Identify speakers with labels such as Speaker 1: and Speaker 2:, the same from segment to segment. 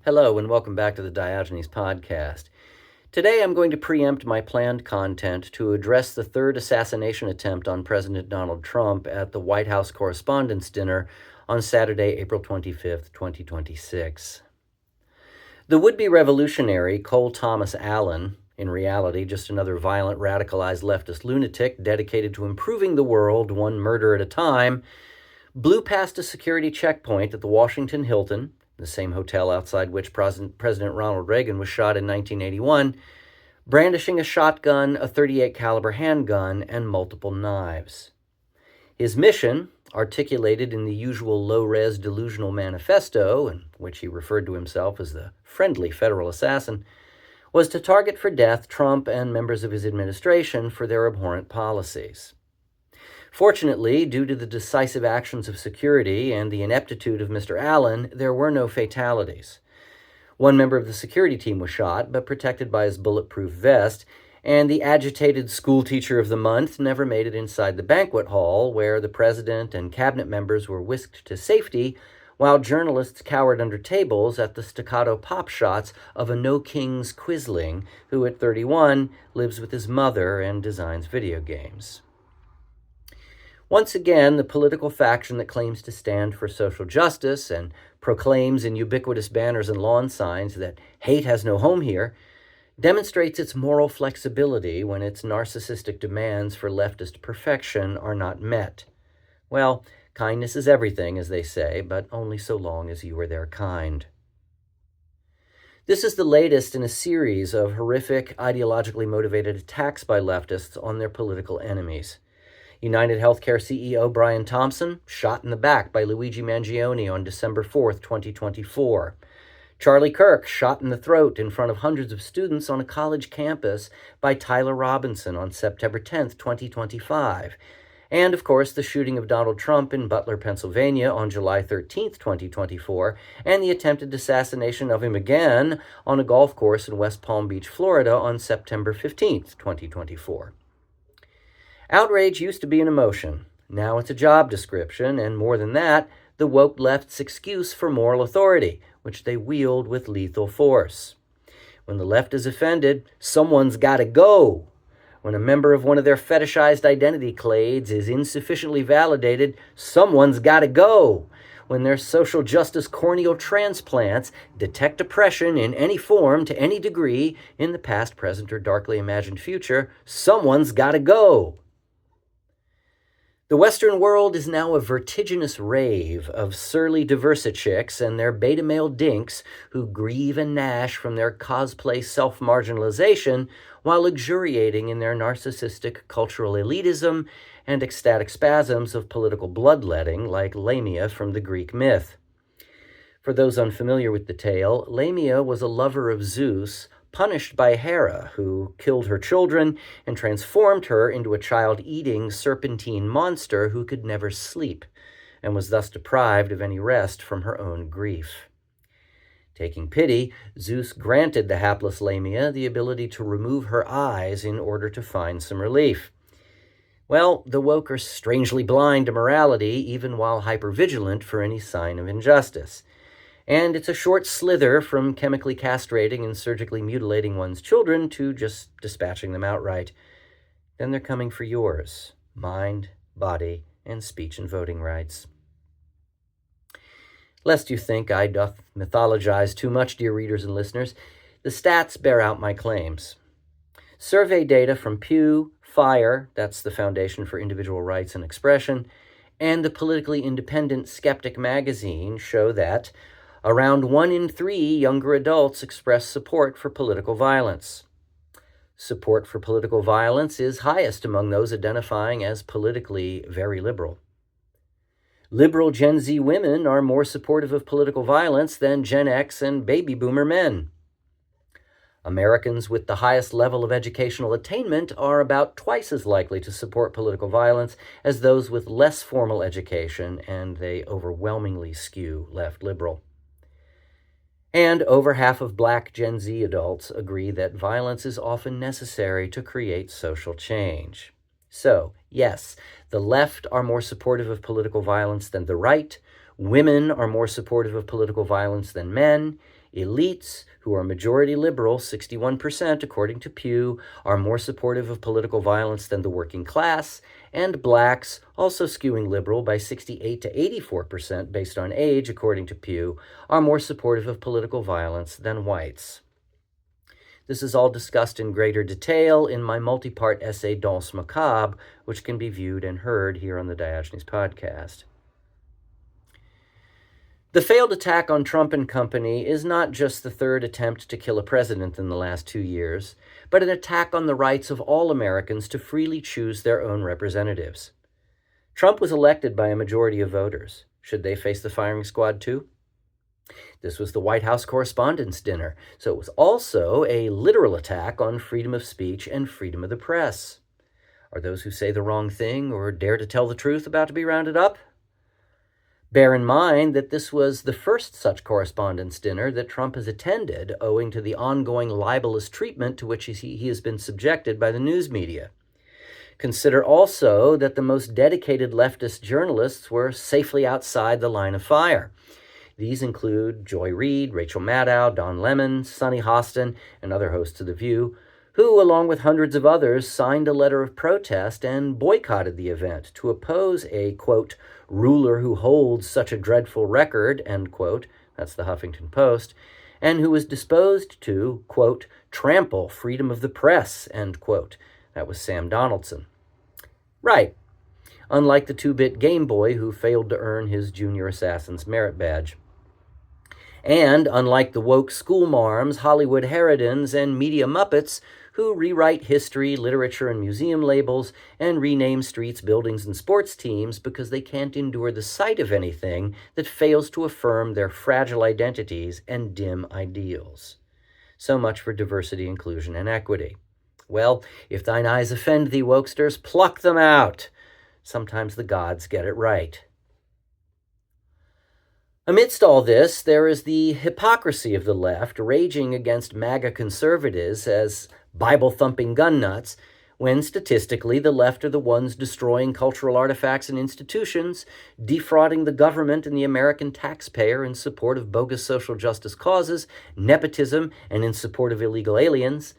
Speaker 1: Hello and welcome back to the Diogenes Podcast. Today I'm going to preempt my planned content to address the third assassination attempt on President Donald Trump at the White House Correspondents' Dinner on Saturday, April 25th, 2026. The would-be revolutionary Cole Thomas Allen, in reality just another violent, radicalized leftist lunatic dedicated to improving the world one murder at a time, blew past a security checkpoint at the Washington Hilton, the same hotel outside which President Ronald Reagan was shot in 1981, brandishing a shotgun, a .38 caliber handgun, and multiple knives. His mission, articulated in the usual low-res delusional manifesto, in which he referred to himself as the friendly federal assassin, was to target for death Trump and members of his administration for their abhorrent policies. Fortunately, due to the decisive actions of security and the ineptitude of Mr. Allen, there were no fatalities. One member of the security team was shot, but protected by his bulletproof vest, and the agitated school teacher of the month never made it inside the banquet hall, where the president and cabinet members were whisked to safety, while journalists cowered under tables at the staccato pop shots of a no-kings quisling who, at 31, lives with his mother and designs video games. Once again, the political faction that claims to stand for social justice and proclaims in ubiquitous banners and lawn signs that hate has no home here demonstrates its moral flexibility when its narcissistic demands for leftist perfection are not met. Well, kindness is everything, as they say, but only so long as you are their kind. This is the latest in a series of horrific, ideologically motivated attacks by leftists on their political enemies. United Healthcare CEO Brian Thompson, shot in the back by Luigi Mangione on December 4th, 2024. Charlie Kirk, shot in the throat in front of hundreds of students on a college campus by Tyler Robinson on September 10th, 2025. And, of course, the shooting of Donald Trump in Butler, Pennsylvania on July 13th, 2024, and the attempted assassination of him again on a golf course in West Palm Beach, Florida on September 15th, 2024. Outrage used to be an emotion. Now it's a job description, and more than that, the woke left's excuse for moral authority, which they wield with lethal force. When the left is offended, someone's got to go. When a member of one of their fetishized identity clades is insufficiently validated, someone's got to go. When their social justice corneal transplants detect oppression in any form to any degree in the past, present, or darkly imagined future, someone's got to go. The Western world is now a vertiginous rave of surly diversichicks and their beta male dinks who grieve and gnash from their cosplay self-marginalization while luxuriating in their narcissistic cultural elitism and ecstatic spasms of political bloodletting like Lamia from the Greek myth. For those unfamiliar with the tale, Lamia was a lover of Zeus, punished by Hera, who killed her children and transformed her into a child-eating serpentine monster who could never sleep, and was thus deprived of any rest from her own grief. Taking pity, Zeus granted the hapless Lamia the ability to remove her eyes in order to find some relief. Well, the woke are strangely blind to morality, even while hypervigilant for any sign of injustice. And it's a short slither from chemically castrating and surgically mutilating one's children to just dispatching them outright. Then they're coming for yours, mind, body, and speech and voting rights. Lest you think I doth mythologize too much, dear readers and listeners, the stats bear out my claims. Survey data from Pew, FIRE, that's the Foundation for Individual Rights and Expression, and the politically independent Skeptic magazine show that around 1 in 3 younger adults express support for political violence. Support for political violence is highest among those identifying as politically very liberal. Liberal Gen Z women are more supportive of political violence than Gen X and baby boomer men. Americans with the highest level of educational attainment are about twice as likely to support political violence as those with less formal education, and they overwhelmingly skew left liberal. And over half of Black Gen Z adults agree that violence is often necessary to create social change. So, yes, the left are more supportive of political violence than the right, women are more supportive of political violence than men, Elites, who are majority liberal, 61% according to Pew, are more supportive of political violence than the working class, and blacks, also skewing liberal by 68 to 84% based on age according to Pew, are more supportive of political violence than whites. This is all discussed in greater detail in my multi-part essay Danse Macabre, which can be viewed and heard here on the Diogenes podcast. The failed attack on Trump and company is not just the third attempt to kill a president in the last 2 years, but an attack on the rights of all Americans to freely choose their own representatives. Trump was elected by a majority of voters. Should they face the firing squad too? This was the White House Correspondents' Dinner, so it was also a literal attack on freedom of speech and freedom of the press. Are those who say the wrong thing or dare to tell the truth about to be rounded up? Bear in mind that this was the first such correspondence dinner that Trump has attended owing to the ongoing libelous treatment to which he has been subjected by the news media. Consider also that the most dedicated leftist journalists were safely outside the line of fire. These include Joy Reid, Rachel Maddow, Don Lemon, Sonny Hostin, and other hosts of The View, who, along with hundreds of others, signed a letter of protest and boycotted the event to oppose a, quote, ruler who holds such a dreadful record, end quote, that's the Huffington Post, and who was disposed to, quote, trample freedom of the press, end quote. That was Sam Donaldson. Right. Unlike the 2-bit Game Boy who failed to earn his Junior Assassin's Merit Badge. And unlike the woke schoolmarms, Hollywood harridans, and media muppets who rewrite history, literature, and museum labels and rename streets, buildings, and sports teams because they can't endure the sight of anything that fails to affirm their fragile identities and dim ideals. So much for diversity, inclusion, and equity. Well, if thine eyes offend thee, wokesters, pluck them out. Sometimes the gods get it right. Amidst all this, there is the hypocrisy of the left raging against MAGA conservatives as Bible-thumping gun nuts, when statistically the left are the ones destroying cultural artifacts and institutions, defrauding the government and the American taxpayer in support of bogus social justice causes, nepotism, and in support of illegal aliens,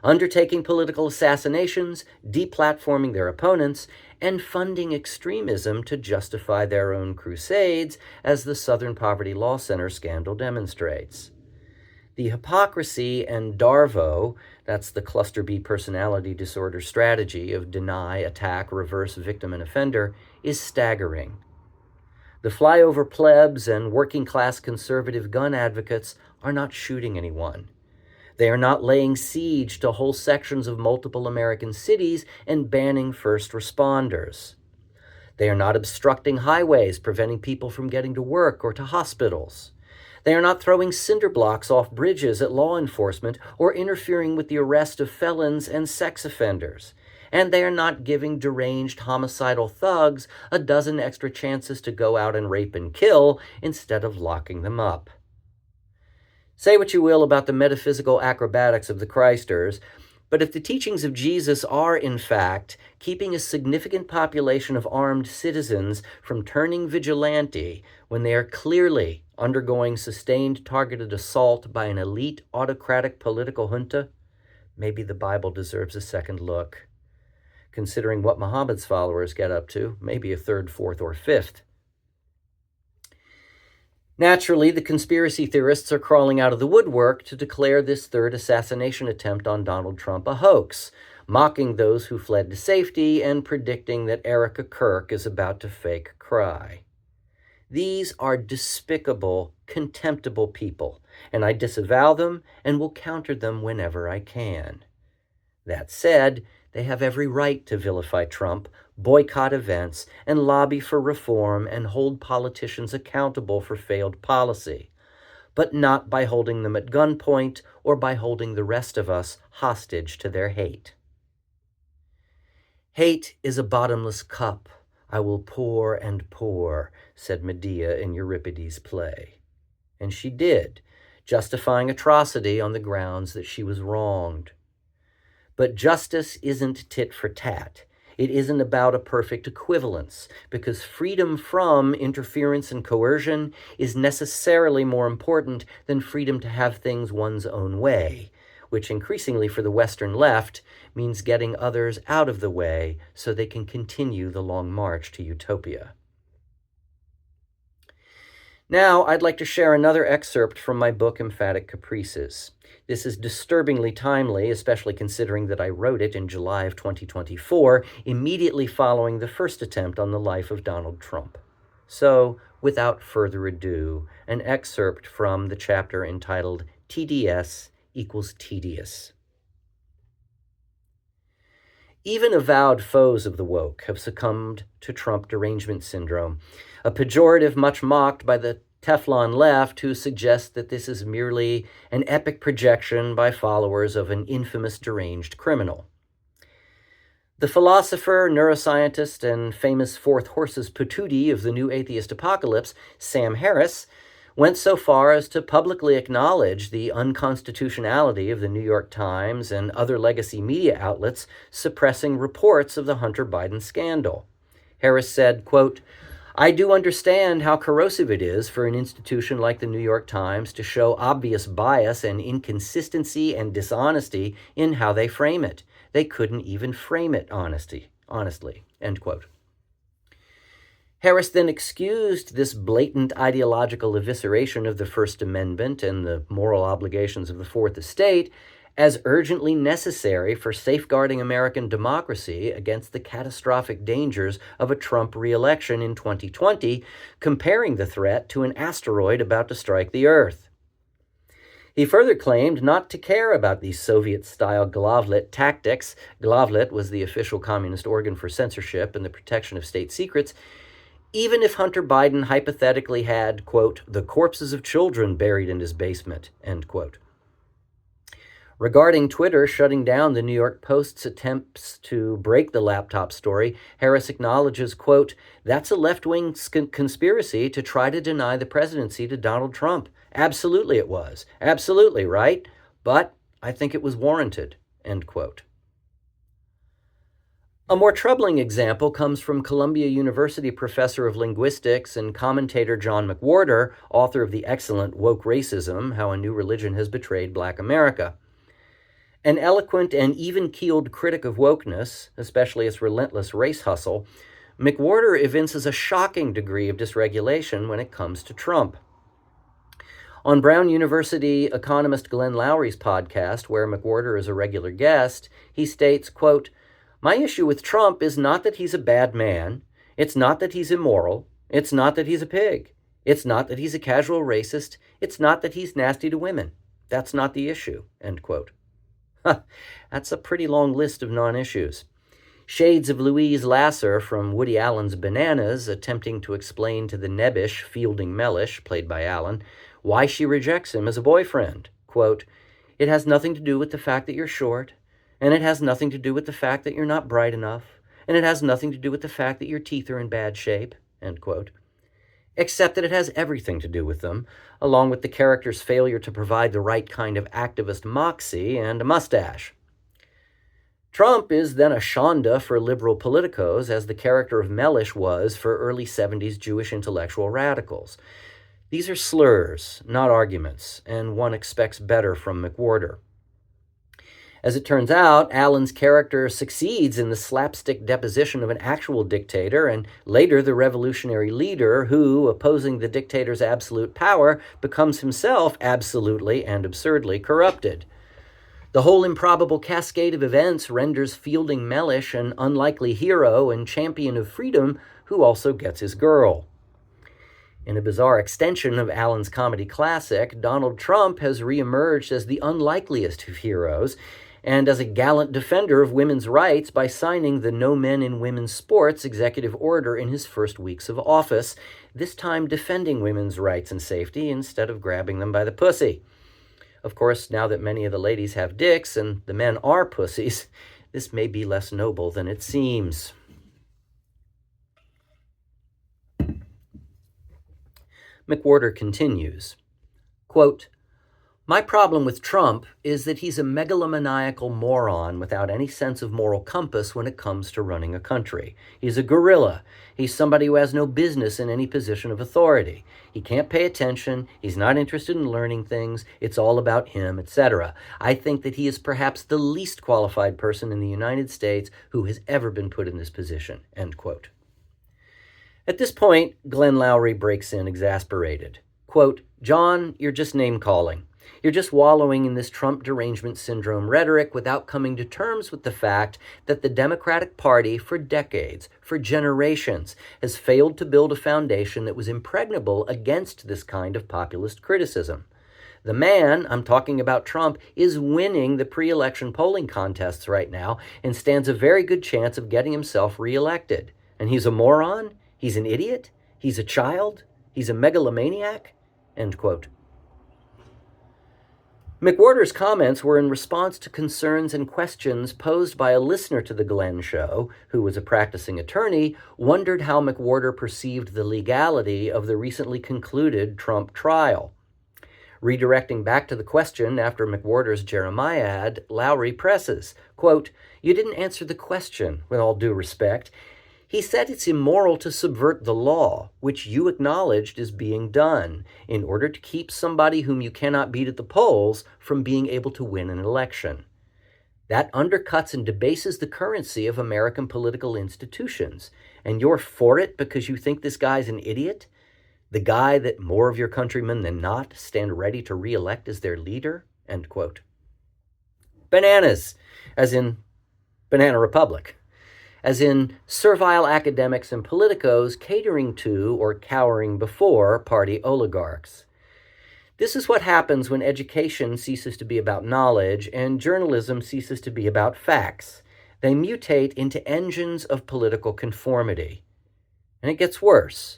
Speaker 1: undertaking political assassinations, deplatforming their opponents, and funding extremism to justify their own crusades, as the Southern Poverty Law Center scandal demonstrates. The hypocrisy and DARVO, that's the cluster B personality disorder strategy of deny, attack, reverse, victim, and offender, is staggering. The flyover plebs and working-class conservative gun advocates are not shooting anyone. They are not laying siege to whole sections of multiple American cities and banning first responders. They are not obstructing highways, preventing people from getting to work or to hospitals. They are not throwing cinder blocks off bridges at law enforcement or interfering with the arrest of felons and sex offenders. And they are not giving deranged homicidal thugs a dozen extra chances to go out and rape and kill instead of locking them up. Say what you will about the metaphysical acrobatics of the Christers, but if the teachings of Jesus are, in fact, keeping a significant population of armed citizens from turning vigilante when they are clearly undergoing sustained targeted assault by an elite autocratic political junta, maybe the Bible deserves a second look. Considering what Muhammad's followers get up to, maybe a third, fourth, or fifth. Naturally, the conspiracy theorists are crawling out of the woodwork to declare this third assassination attempt on Donald Trump a hoax, mocking those who fled to safety and predicting that Erica Kirk is about to fake cry. These are despicable, contemptible people, and I disavow them and will counter them whenever I can. That said, they have every right to vilify Trump, boycott events, and lobby for reform and hold politicians accountable for failed policy, but not by holding them at gunpoint or by holding the rest of us hostage to their hate. Hate is a bottomless cup I will pour and pour, said Medea in Euripides' play. And she did, justifying atrocity on the grounds that she was wronged. But justice isn't tit for tat. It isn't about a perfect equivalence, because freedom from interference and coercion is necessarily more important than freedom to have things one's own way, which increasingly for the Western left means getting others out of the way so they can continue the long march to utopia. Now, I'd like to share another excerpt from my book, Emphatic Caprices. This is disturbingly timely, especially considering that I wrote it in July of 2024, immediately following the first attempt on the life of Donald Trump. So, without further ado, an excerpt from the chapter entitled TDS equals Tedious. Even avowed foes of the woke have succumbed to Trump derangement syndrome, a pejorative much mocked by the Teflon left, who suggests that this is merely an epic projection by followers of an infamous deranged criminal. The philosopher, neuroscientist, and famous fourth horse's patootie of the new atheist apocalypse, Sam Harris, went so far as to publicly acknowledge the unconstitutionality of the New York Times and other legacy media outlets suppressing reports of the Hunter Biden scandal. Harris said, quote, "I do understand how corrosive it is for an institution like the New York Times to show obvious bias and inconsistency and dishonesty in how they frame it. They couldn't even frame it honestly, end quote. Harris then excused this blatant ideological evisceration of the First Amendment and the moral obligations of the Fourth Estate as urgently necessary for safeguarding American democracy against the catastrophic dangers of a Trump re-election in 2020, comparing the threat to an asteroid about to strike the Earth. He further claimed not to care about these Soviet-style Glavlit tactics. Glavlit was the official communist organ for censorship and the protection of state secrets, even if Hunter Biden hypothetically had, quote, the corpses of children buried in his basement, end quote. Regarding Twitter shutting down the New York Post's attempts to break the laptop story, Harris acknowledges, quote, that's a left-wing conspiracy to try to deny the presidency to Donald Trump. Absolutely it was. Absolutely, right? But I think it was warranted, end quote. A more troubling example comes from Columbia University professor of linguistics and commentator John McWhorter, author of the excellent Wokeism, How a New Religion Has Betrayed Black America. An eloquent and even-keeled critic of wokeness, especially its relentless race hustle, McWhorter evinces a shocking degree of dysregulation when it comes to Trump. On Brown University economist Glenn Loury's podcast, where McWhorter is a regular guest, he states, quote, my issue with Trump is not that he's a bad man. It's not that he's immoral. It's not that he's a pig. It's not that he's a casual racist. It's not that he's nasty to women. That's not the issue, end quote. That's a pretty long list of non-issues. Shades of Louise Lasser from Woody Allen's Bananas attempting to explain to the nebbish Fielding Mellish, played by Allen, why she rejects him as a boyfriend. Quote, it has nothing to do with the fact that you're short, and it has nothing to do with the fact that you're not bright enough, and it has nothing to do with the fact that your teeth are in bad shape, end quote. Except that it has everything to do with them, along with the character's failure to provide the right kind of activist moxie and a mustache. Trump is then a shonda for liberal politicos, as the character of Mellish was for early 70s Jewish intellectual radicals. These are slurs, not arguments, and one expects better from McWhorter. As it turns out, Allen's character succeeds in the slapstick deposition of an actual dictator and later the revolutionary leader who, opposing the dictator's absolute power, becomes himself absolutely and absurdly corrupted. The whole improbable cascade of events renders Fielding Mellish an unlikely hero and champion of freedom who also gets his girl. In a bizarre extension of Allen's comedy classic, Donald Trump has reemerged as the unlikeliest of heroes, and as a gallant defender of women's rights by signing the No Men in Women's Sports executive order in his first weeks of office, this time defending women's rights and safety instead of grabbing them by the pussy. Of course, now that many of the ladies have dicks and the men are pussies, this may be less noble than it seems. McWhorter continues, quote, My problem with Trump is that he's a megalomaniacal moron without any sense of moral compass when it comes to running a country. He's a gorilla. He's somebody who has no business in any position of authority. He can't pay attention. He's not interested in learning things. It's all about him, etc. I think that he is perhaps the least qualified person in the United States who has ever been put in this position, end quote. At this point, Glenn Loury breaks in exasperated. Quote, John, you're just name-calling. You're just wallowing in this Trump derangement syndrome rhetoric without coming to terms with the fact that the Democratic Party for decades, for generations, has failed to build a foundation that was impregnable against this kind of populist criticism. The man, I'm talking about Trump, is winning the pre-election polling contests right now and stands a very good chance of getting himself reelected. And he's a moron? He's an idiot? He's a child? He's a megalomaniac? End quote. McWhorter's comments were in response to concerns and questions posed by a listener to the Glenn Show, who was a practicing attorney, wondered how McWhorter perceived the legality of the recently concluded Trump trial. Redirecting back to the question after McWhorter's Jeremiad, Loury presses, quote, you didn't answer the question, with all due respect. He said it's immoral to subvert the law, which you acknowledged is being done, in order to keep somebody whom you cannot beat at the polls from being able to win an election. That undercuts and debases the currency of American political institutions, and you're for it because you think this guy's an idiot? The guy that more of your countrymen than not stand ready to re-elect as their leader? End quote. Bananas, as in Banana Republic. As in servile academics and politicos catering to or cowering before party oligarchs. This is what happens when education ceases to be about knowledge and journalism ceases to be about facts. They mutate into engines of political conformity. And it gets worse.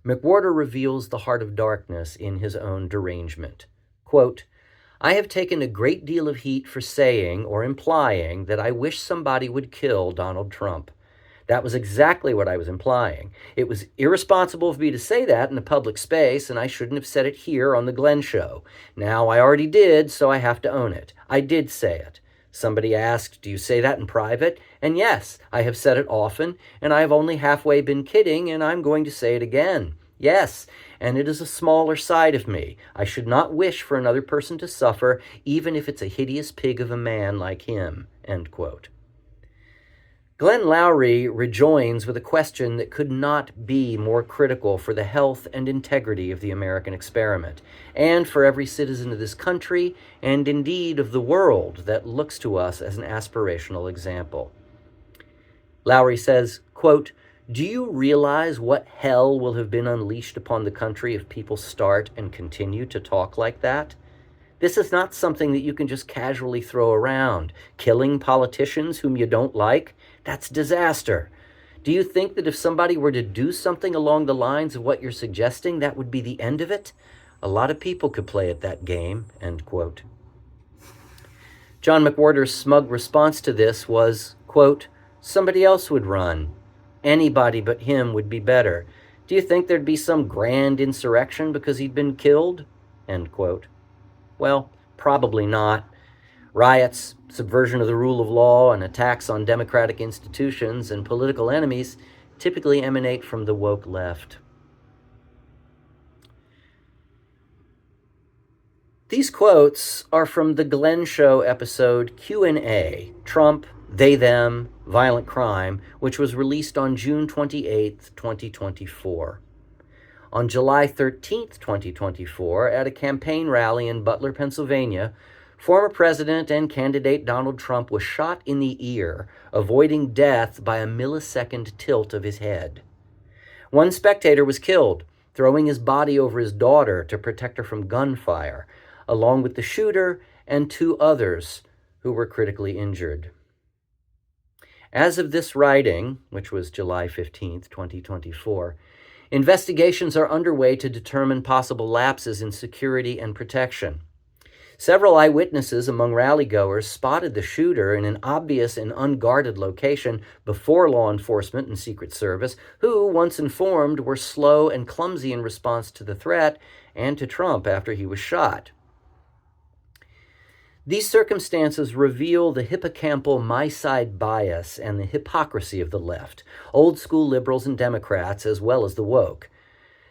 Speaker 1: McWhorter reveals the heart of darkness in his own derangement. Quote, I have taken a great deal of heat for saying or implying that I wish somebody would kill Donald Trump. That was exactly what I was implying. It was irresponsible of me to say that in a public space, and I shouldn't have said it here on the Glenn Show. Now, I already did, so I have to own it. I did say it. Somebody asked, do you say that in private? And yes, I have said it often, and I have only halfway been kidding, and I'm going to say it again. Yes, and it is a smaller side of me. I should not wish for another person to suffer, even if it's a hideous pig of a man like him, end quote. Glenn Loury rejoins with a question that could not be more critical for the health and integrity of the American experiment, and for every citizen of this country, and indeed of the world that looks to us as an aspirational example. Loury says, quote, do you realize what hell will have been unleashed upon the country if people start and continue to talk like that? This is not something that you can just casually throw around. Killing politicians whom you don't like, that's disaster. Do you think that if somebody were to do something along the lines of what you're suggesting, that would be the end of it? A lot of people could play at that game, end quote. John McWhorter's smug response to this was, quote, somebody else would run. Anybody but him would be better. Do you think there'd be some grand insurrection because he'd been killed? End quote. Well, probably not. Riots, subversion of the rule of law, and attacks on democratic institutions and political enemies typically emanate from the woke left. These quotes are from the Glenn Show episode Q&A, Trump, They, Them, Violent Crime, which was released on June 28, 2024. On July 13, 2024, at a campaign rally in Butler, Pennsylvania, former President and candidate Donald Trump was shot in the ear, avoiding death by a millisecond tilt of his head. One spectator was killed, throwing his body over his daughter to protect her from gunfire, along with the shooter and two others who were critically injured. As of this writing, which was July 15, 2024, investigations are underway to determine possible lapses in security and protection. Several eyewitnesses among rally-goers spotted the shooter in an obvious and unguarded location before law enforcement and Secret Service, who, once informed, were slow and clumsy in response to the threat and to Trump after he was shot. These circumstances reveal the hippocampal my-side bias and the hypocrisy of the left, old school liberals and Democrats, as well as the woke.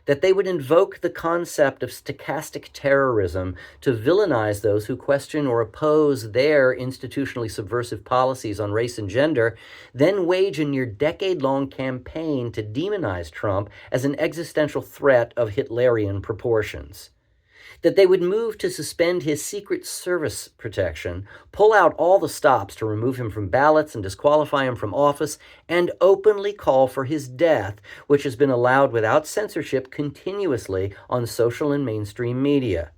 Speaker 1: That they would invoke the concept of stochastic terrorism to villainize those who question or oppose their institutionally subversive policies on race and gender, then wage a near decade-long campaign to demonize Trump as an existential threat of Hitlerian proportions. That they would move to suspend his Secret Service protection, pull out all the stops to remove him from ballots and disqualify him from office, and openly call for his death, which has been allowed without censorship continuously on social and mainstream media.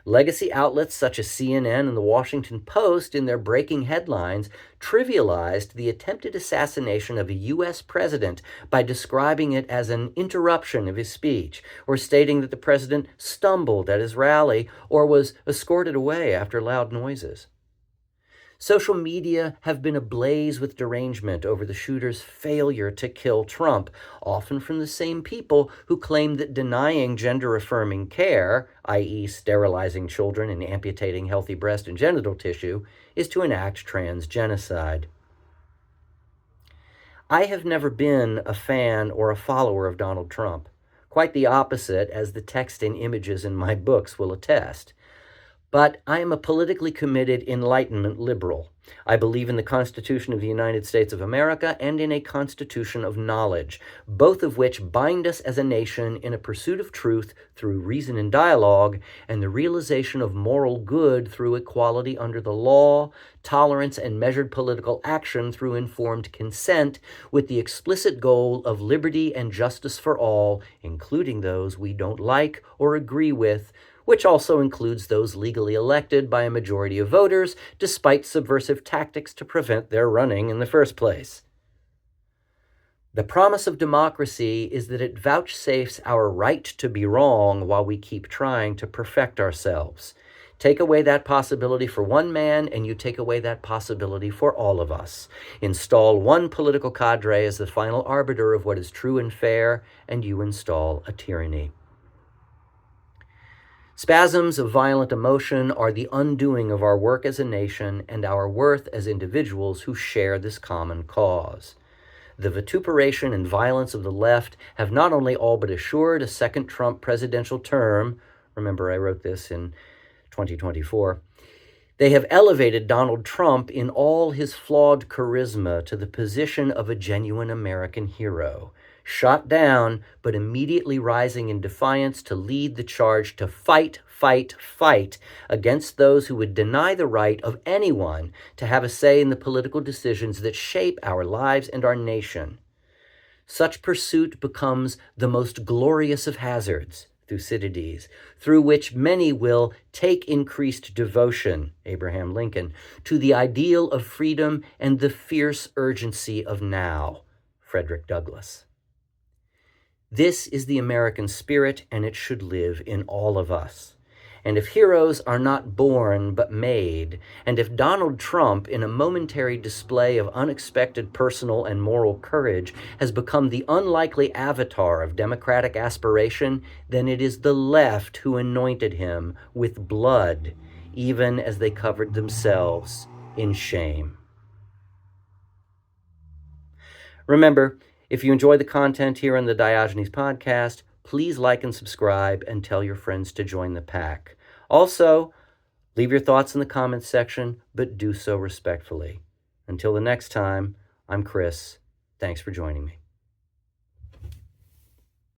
Speaker 1: Legacy outlets such as CNN and the Washington Post, in their breaking headlines, trivialized the attempted assassination of a U.S. president by describing it as an interruption of his speech, or stating that the president stumbled at his rally or was escorted away after loud noises. Social media have been ablaze with derangement over the shooter's failure to kill Trump, often from the same people who claim that denying gender-affirming care, i.e. sterilizing children and amputating healthy breast and genital tissue, is to enact trans genocide. I have never been a fan or a follower of Donald Trump. Quite the opposite, as the text and images in my books will attest. But I am a politically committed Enlightenment liberal. I believe in the Constitution of the United States of America and in a constitution of knowledge, both of which bind us as a nation in a pursuit of truth through reason and dialogue, and the realization of moral good through equality under the law, tolerance and measured political action through informed consent, with the explicit goal of liberty and justice for all, including those we don't like or agree with, which also includes those legally elected by a majority of voters, despite subversive tactics to prevent their running in the first place. The promise of democracy is that it vouchsafes our right to be wrong while we keep trying to perfect ourselves. Take away that possibility for one man, and you take away that possibility for all of us. Install one political cadre as the final arbiter of what is true and fair, and you install a tyranny. Spasms of violent emotion are the undoing of our work as a nation and our worth as individuals who share this common cause. The vituperation and violence of the left have not only all but assured a second Trump presidential term, remember I wrote this in 2024, they have elevated Donald Trump in all his flawed charisma to the position of a genuine American hero, shot down, but immediately rising in defiance to lead the charge to fight against those who would deny the right of anyone to have a say in the political decisions that shape our lives and our nation. Such pursuit becomes the most glorious of hazards, Thucydides, through which many will take increased devotion, Abraham Lincoln, to the ideal of freedom and the fierce urgency of now, Frederick Douglass. This is the American spirit, and it should live in all of us. And if heroes are not born but made, and if Donald Trump, in a momentary display of unexpected personal and moral courage, has become the unlikely avatar of democratic aspiration, then it is the left who anointed him with blood, even as they covered themselves in shame. Remember, if you enjoy the content here on the Diogenes podcast, please like and subscribe and tell your friends to join the pack. Also, leave your thoughts in the comments section, but do so respectfully. Until the next time, I'm Chris. Thanks for joining me.